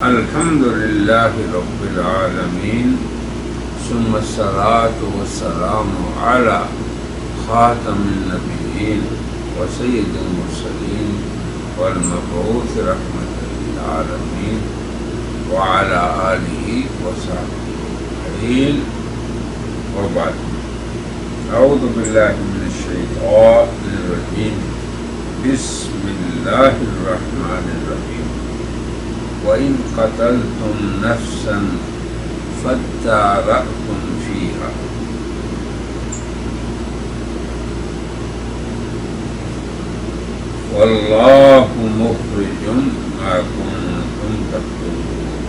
الحمد لله رب العالمين ثم الصلاة والسلام على خاتم النبيين وسيد المرسلين والمبعوث رحمة للعالمين وعلى آله وصحبه أجمعين وبعد. أعوذ بالله من الشيطان الرجيم. بسم الله الرحمن الرحيم. وَإِن قَتَلْتُمْ نَفْسًا فَادَّارَأْتُمْ فِيهَا وَاللَّهُ مُخْرِجٌ مَا كُنتُمْ تَكْتُمُونَ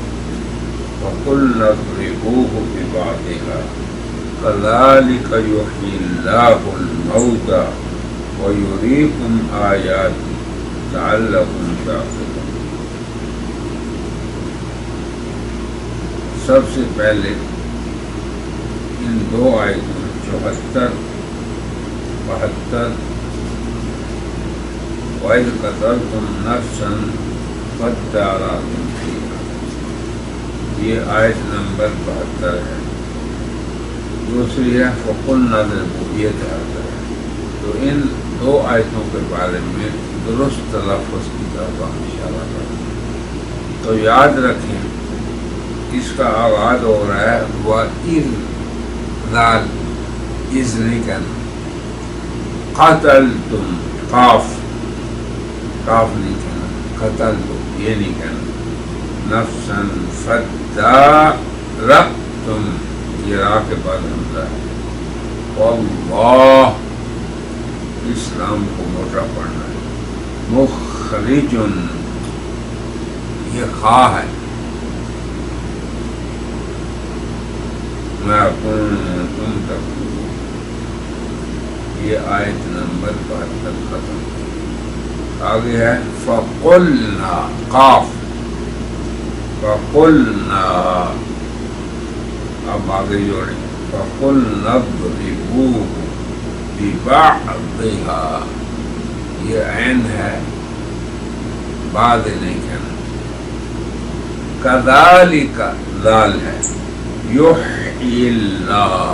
وَقُلْنَا اضْرِبُوهُ بِبَعْضِهَا كَذَلِكَ يُحْيِي اللَّهُ الْمَوْتَى وَيُرِيكُمْ آيَاتِهِ لَعَلَّكُمْ تَعْقِلُونَ. سب سے پہلے ان دو آیتوں 74 72 وَإِذْ قَتَلْتُمْ نَفْسًا فَادَّارَأْتُمْ فِيهَا، یہ آیت نمبر 72 ہے. دوسری ہے فَقُلْنَا اضْرِبُوهُ، یہ 73 ہے. تو ان دو آیتوں کے بارے میں درست تلفظ کی طرف ہم اشارہ کریں. تو یاد رکھیں اس کا آغاز ہو رہا ہے وَإِذْ ذال اِذ نہیں کہنا، قَتَلْتُمْ قاف نہیں کہنا، قتلتم یہ نہیں کہنا، نفساً فَدَّارَأْتُمْ یہ را کے بعد حمزہ ہے. وَاللَّهُ اسلام کو موٹا پڑھنا ہے. مُخْرِجٌ یہ خواہ ہے، مَا كُنتُمْ تَكْتُمُونَ. یہ آیت نمبر 72 ختم. آگے ہے فَقُلْنَا قاف فَقُلْنَا، اب آگے جوڑیں فَقُلْنَا اضْرِبُوهُ بِبَعْضِهَا، یہ عین ہے، بعض نہیں کہنا. كَذَلِكَ ذال ہے، یحیی اللہ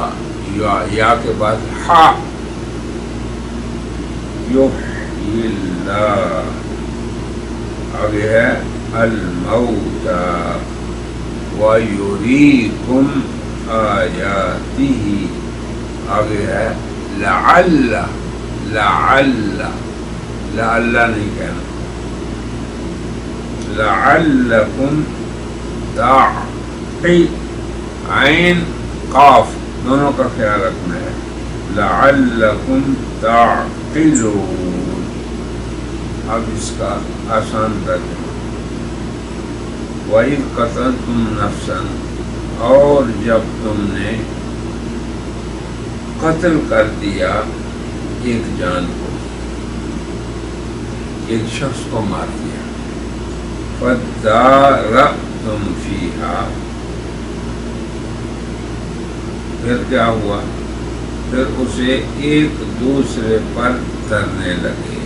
یا کے بعد ہا، یحیی اللہ. آگے ہے الموتى ویریکم آیاتہ. آگے ہے لعل نہیں کہنا، لعلکم تعقلون، عین قاف دونوں کا خیال رکھنا ہے. لعلکم تعقلون. اب اس کا آسان ترجمہ وَإِذْ قَتَلْتُمْ نَفْسًا، اور جب تم نے قتل کر دیا ایک جان کو، ایک شخص کو مار دیا. فَادَّارَأْتُمْ فِيهَا، پھر کیا ہوا؟ پھر اسے ایک دوسرے پر دھرنے لگے.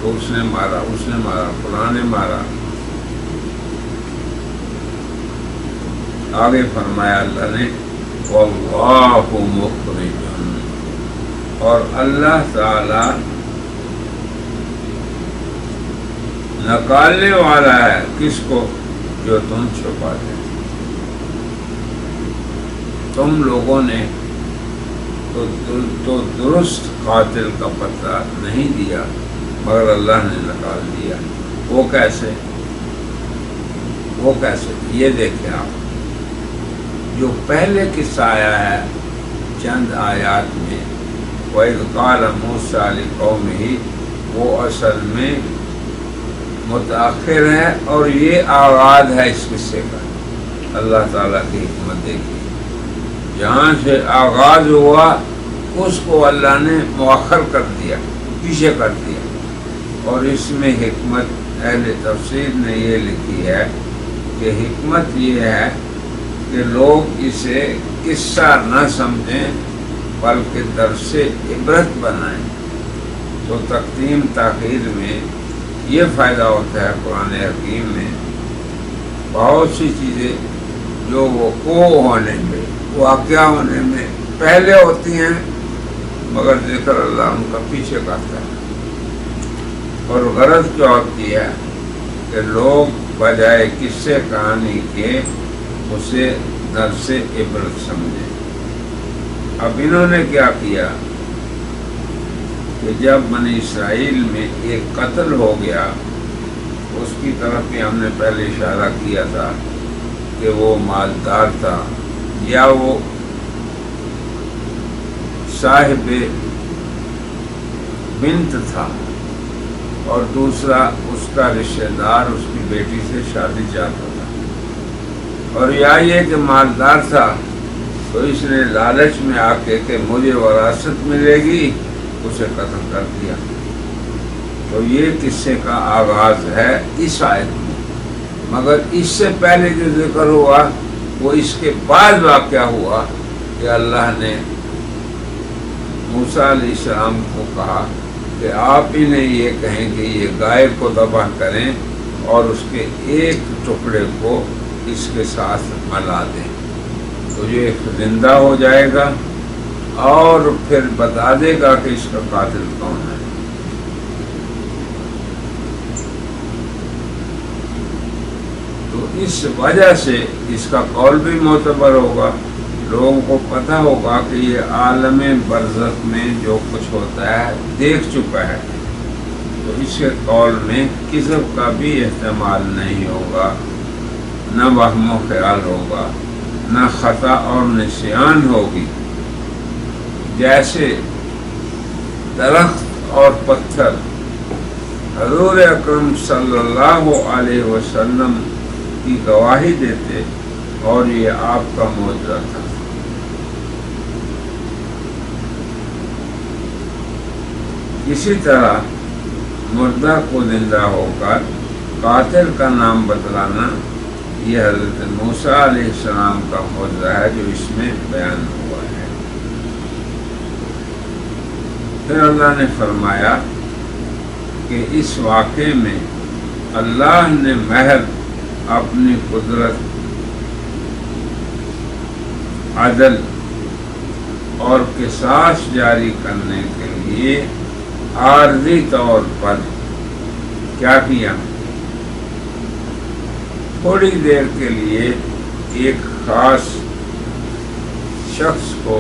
تو اس نے مارا، فلاں نے مارا. آگے فرمایا اللہ نے وَاللَّهُ مُخْرِجٌ، اور اللہ تعالی نکالنے والا ہے کس کو؟ جو تم چھپاتے. تم لوگوں نے تو درست قاتل کا پتہ نہیں دیا، مگر اللہ نے نکال دیا. وہ کیسے؟ یہ دیکھیں آپ، جو پہلے قصہ آیا ہے چند آیات میں وَإِذْ قَالَ مُوسَىٰ لِقَوْمِهِ، وہ اصل میں متأخر ہے اور یہ آغاز ہے اس قصے کا. اللہ تعالیٰ کی حکمت دیکھیے، جہاں سے آغاز ہوا اس کو اللہ نے مؤخر کر دیا، پیچھے کر دیا. اور اس میں حکمت اہل تفسیر نے یہ لکھی ہے کہ حکمت یہ ہے کہ لوگ اسے قصہ نہ سمجھیں بلکہ درس عبرت بنائیں. تو تقدیم تاخیر میں یہ فائدہ ہوتا ہے قرآن حکیم میں بہت سی چیزیں جو وقوع ہونے میں، واقعہ ہونے میں پہلے ہوتی ہیں، مگر ذکر اللہ ان کا پیچھے کرتا ہے۔ اور غرض کیا ہوتی ہے کہ لوگ بجائے قصے کہانی کے اسے درس عبرت سمجھیں۔ اب انہوں نے کیا کیا کہ جب بنی اسرائیل میں ایک قتل ہو گیا، اس کی طرف بھی ہم نے پہلے اشارہ کیا تھا کہ وہ مالدار تھا یا وہ صاحب بنت تھا، اور دوسرا اس کا رشتہ دار اس کی بیٹی سے شادی چاہتا تھا، اور یا یہ کہ مالدار تھا تو اس نے لالچ میں آ کے کہ مجھے وراثت ملے گی اسے قتل کر دیا۔ تو یہ قصے کا آغاز ہے اس آیت میں، مگر اس سے پہلے جو ذکر ہوا وہ اس کے بعد واقعہ ہوا کہ اللہ نے موسیٰ علیہ السلام کو کہا کہ آپ انہیں یہ کہیں کہ یہ گائے کو ذبح کریں اور اس کے ایک ٹکڑے کو اس کے ساتھ ملا دیں، تو یہ زندہ ہو جائے گا اور پھر بتا دے گا کہ اس کا قاتل کون ہے۔ تو اس وجہ سے اس کا قول بھی معتبر ہوگا، لوگوں کو پتہ ہوگا کہ یہ عالم برزخ میں جو کچھ ہوتا ہے دیکھ چکا ہے، تو اس کے قول میں کذب کا بھی احتمال نہیں ہوگا، نہ وہم و خیال ہوگا، نہ خطا اور نسیان ہوگی۔ جیسے درخت اور پتھر حضور اکرم صلی اللہ علیہ وسلم کی گواہی دیتے اور یہ آپ کا معجزہ تھا۔ اسی طرح مردہ کو زندہ ہو کر قاتل کا نام بتلانا یہ حضرت موسیٰ علیہ السلام کا معجزہ ہے جو اس میں بیان ہوا ہے۔ پھر اللہ نے فرمایا کہ اس واقعے میں اللہ نے محض اپنی قدرت، عدل اور قصاص جاری کرنے کے لیے عارضی طور پر کیا کیا، تھوڑی دیر کے لیے ایک خاص شخص کو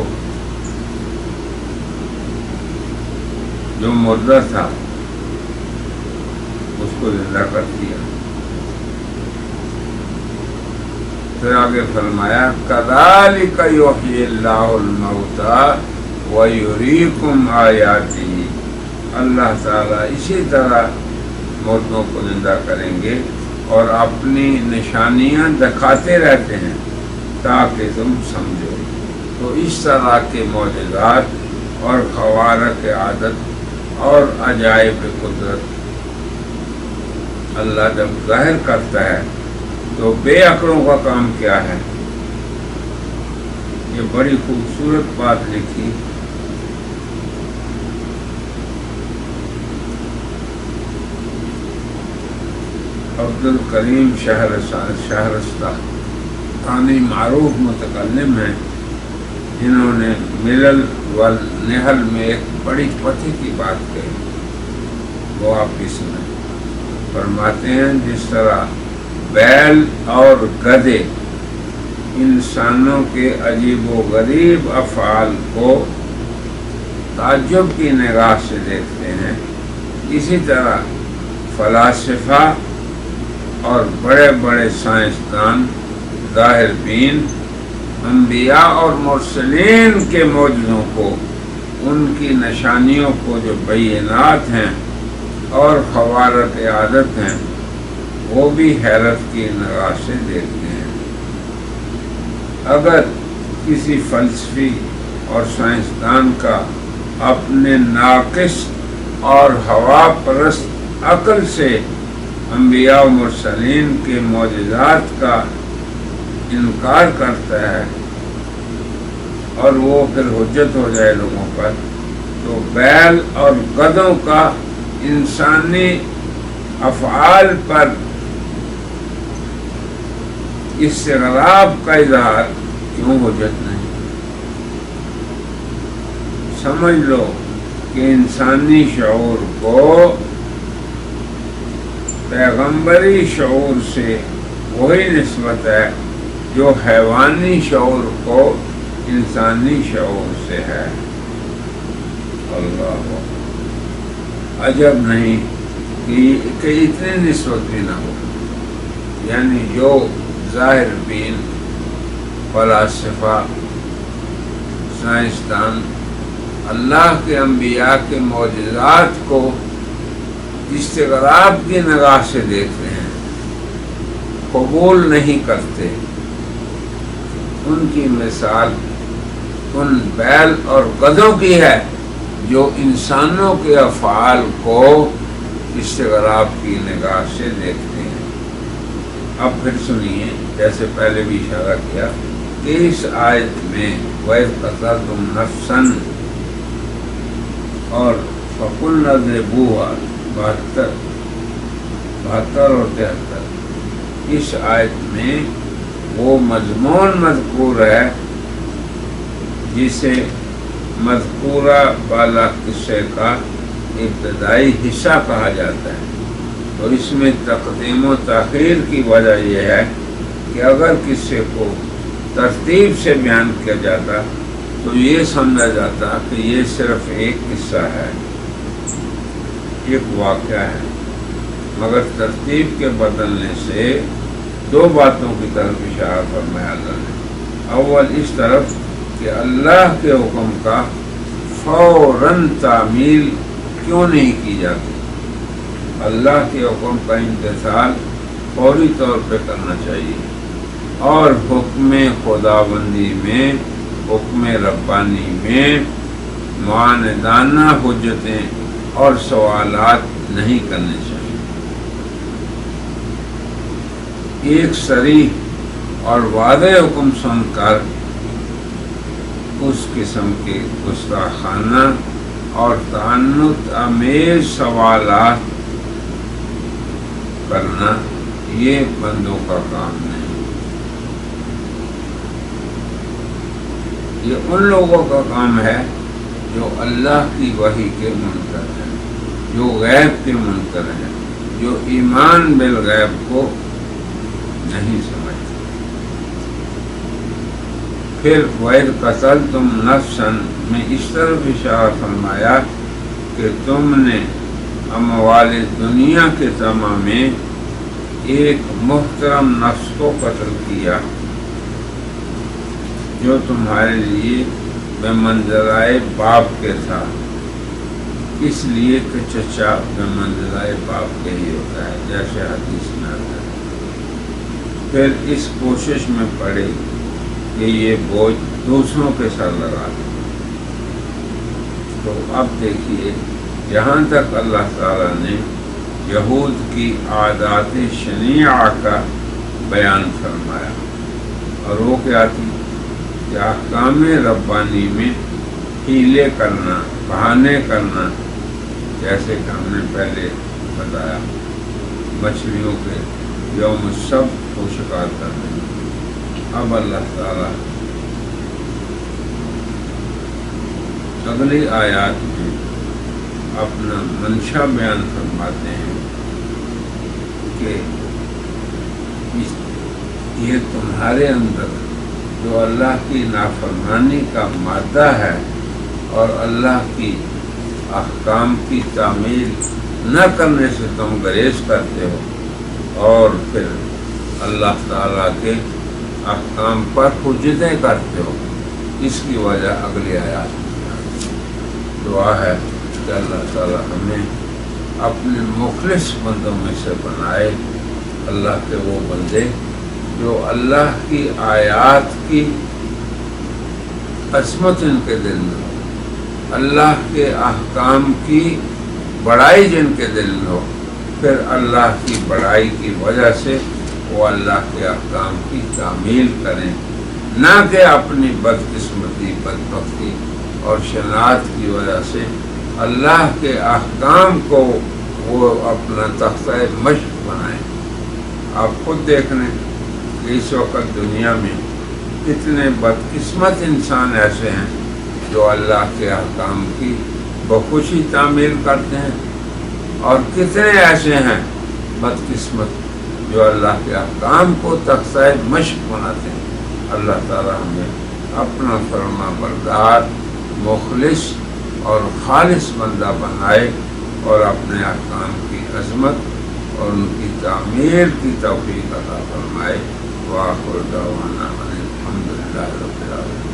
جو مردہ تھا اس کو زندہ کر دیا۔ پھر آگے فرمایا کذالک یحیی اللہ الموتى ویریکم آیاتہ، اللہ تعالیٰ اسی طرح مردوں کو زندہ کریں گے اور اپنی نشانیاں دکھاتے رہتے ہیں تاکہ تم سمجھو۔ تو اس طرح کے معجزات اور خوارق عادت اور عجائب قدرت اللہ جب ظاہر کرتا ہے تو بے عقلوں کا کام کیا ہے؟ یہ بڑی خوبصورت بات لکھی عبد الکریم شہرستہ ثانی معروف متکلم ہیں، جنہوں نے ملل والنحل میں ایک بڑی پتہ کی بات کہی، وہ آپ کی سنیں۔ فرماتے ہیں جس طرح بیل اور گدھے انسانوں کے عجیب و غریب افعال کو تعجب کی نگاہ سے دیکھتے ہیں، اسی طرح فلاسفہ اور بڑے بڑے سائنسدان ظاہر بین انبیاء اور مرسلین کے معجزوں کو، ان کی نشانیوں کو جو بینات ہیں اور خوارق عادت ہیں، وہ بھی حیرت کی نگاہ سے دیکھتے ہیں۔ اگر کسی فلسفی اور سائنسدان کا اپنے ناقص اور ہوا پرست عقل سے انبیاء و مرسلین کے معجزات کا انکار کرتا ہے اور وہ پھر حجت ہو جائے لوگوں پر، تو بیل اور گدھوں کا انسانی افعال پر استغراب کا اظہار کیوں حجت نہیں؟ سمجھ لو کہ انسانی شعور کو پیغمبری شعور سے وہی نسبت ہے جو حیوانی شعور کو انسانی شعور سے ہے۔ اللہ عجب نہیں کہ اتنی نسبت بھی نہ ہو، یعنی جو ظاہر بین فلاسفہ سائنسدان اللہ کے انبیاء کے معجزات کو استغراب کی نگاہ سے دیکھتے ہیں، قبول نہیں کرتے، ان کی مثال ان بیل اور گدھوں کی ہے جو انسانوں کے افعال کو استغراب کی نگاہ سے دیکھتے ہیں۔ اب پھر سنیے، جیسے پہلے بھی اشارہ کیا کہ اس آیت میں وَإِذْ قَتَلْتُمْ نَفْسًا اور فَقُلْنَا اضْرِبُوهَا 72 اور 73، اس آیت میں وہ مضمون مذکور ہے جسے مذکورہ بالا قصے کا ابتدائی حصہ کہا جاتا ہے، اور اس میں تقدیم و تاخیر کی وجہ یہ ہے کہ اگر قصے کو ترتیب سے بیان کیا جاتا تو یہ سمجھا جاتا کہ یہ صرف ایک قصہ ہے، ایک واقعہ ہے، مگر ترتیب کے بدلنے سے دو باتوں کی طرف اشارہ فرمایا اللہ نے۔ اول اس طرف کہ اللہ کے حکم کا فوراً تعمیل کیوں نہیں کی جاتی، اللہ کے حکم کا امتثال فوری طور پہ کرنا چاہیے، اور حکم خداوندی میں، حکم ربانی میں معاندانہ حجتیں اور سوالات نہیں کرنے چاہیے۔ ایک صریح اور واضح حکم سن کر اس قسم کے گستاخانہ اور تعنت آمیز سوالات کرنا یہ بندوں کا کام نہیں، یہ ان لوگوں کا کام ہے جو اللہ کی وحی کے منکر ہیں، جو غیب کے منکر ہیں، جو ایمان بالغیب کو نہیں سمجھتے۔ پھر وَإِذْ قَتَلْتُمْ نَفْسًا میں اس طرف اشارہ فرمایا کہ تم نے اموال دنیا کے تمام میں ایک محترم نفس کو قتل کیا جو تمہارے لیے بے منزلہ باپ کے تھا، اس لیے کہ چچا بے منزلہ باپ کے ہی ہوتا ہے، جیسے حدیث میں آتا ہے۔ پھر اس کوشش میں پڑے کہ یہ بوجھ دوسروں کے سر لگا دیں۔ تو اب دیکھیے، جہاں تک اللہ تعالیٰ نے یہود کی عادات شنیعہ کا بیان فرمایا، اور وہ کیا تھی کہ احکام ربانی میں ہیلے کرنا، بہانے کرنا، جیسے کہ ہم نے پہلے بتایا مچھلیوں کے یوم السبت کو شکار کرنے۔ اب اللہ تعالیٰ اگلی آیات میں اپنا منشا بیان فرماتے ہیں کہ یہ تمہارے اندر جو اللہ کی نافرمانی کا مادہ ہے اور اللہ کی احکام کی تعمیل نہ کرنے سے تم گریز کرتے ہو، اور پھر اللہ تعالیٰ کے احکام پر حجتیں کرتے ہو، اس کی وجہ اگلی آیات میں دعا ہے کہ اللہ تعالیٰ ہمیں اپنے مخلص بندوں میں سے بنائے، اللہ کے وہ بندے جو اللہ کی آیات کی عظمت ان کے دل میں ہو، اللہ کے احکام کی بڑائی جن کے دل میں ہو، پھر اللہ کی بڑائی کی وجہ سے وہ اللہ کے احکام کی تعمیل کریں، نہ کہ اپنی بدقسمتی، بدبختی اور شناعت کی وجہ سے اللہ کے احکام کو وہ اپنا تختہ مشق بنائیں۔ آپ خود دیکھ لیں کہ اس وقت دنیا میں کتنے بدقسمت انسان ایسے ہیں جو اللہ کے احکام کی بخوشی تعمیل کرتے ہیں، اور کتنے ایسے ہیں بدقسمت جو اللہ کے احکام کو تخصہ مشق بناتے ہیں۔ اللہ تعالی ہمیں اپنا فرما بردار، مخلص اور خالص بندہ بنائے، اور اپنے احکام کی عظمت اور ان کی تعمیر کی توفیق عطا فرمائے۔ وآخر دعوانا الحمد للہ رب العالمین۔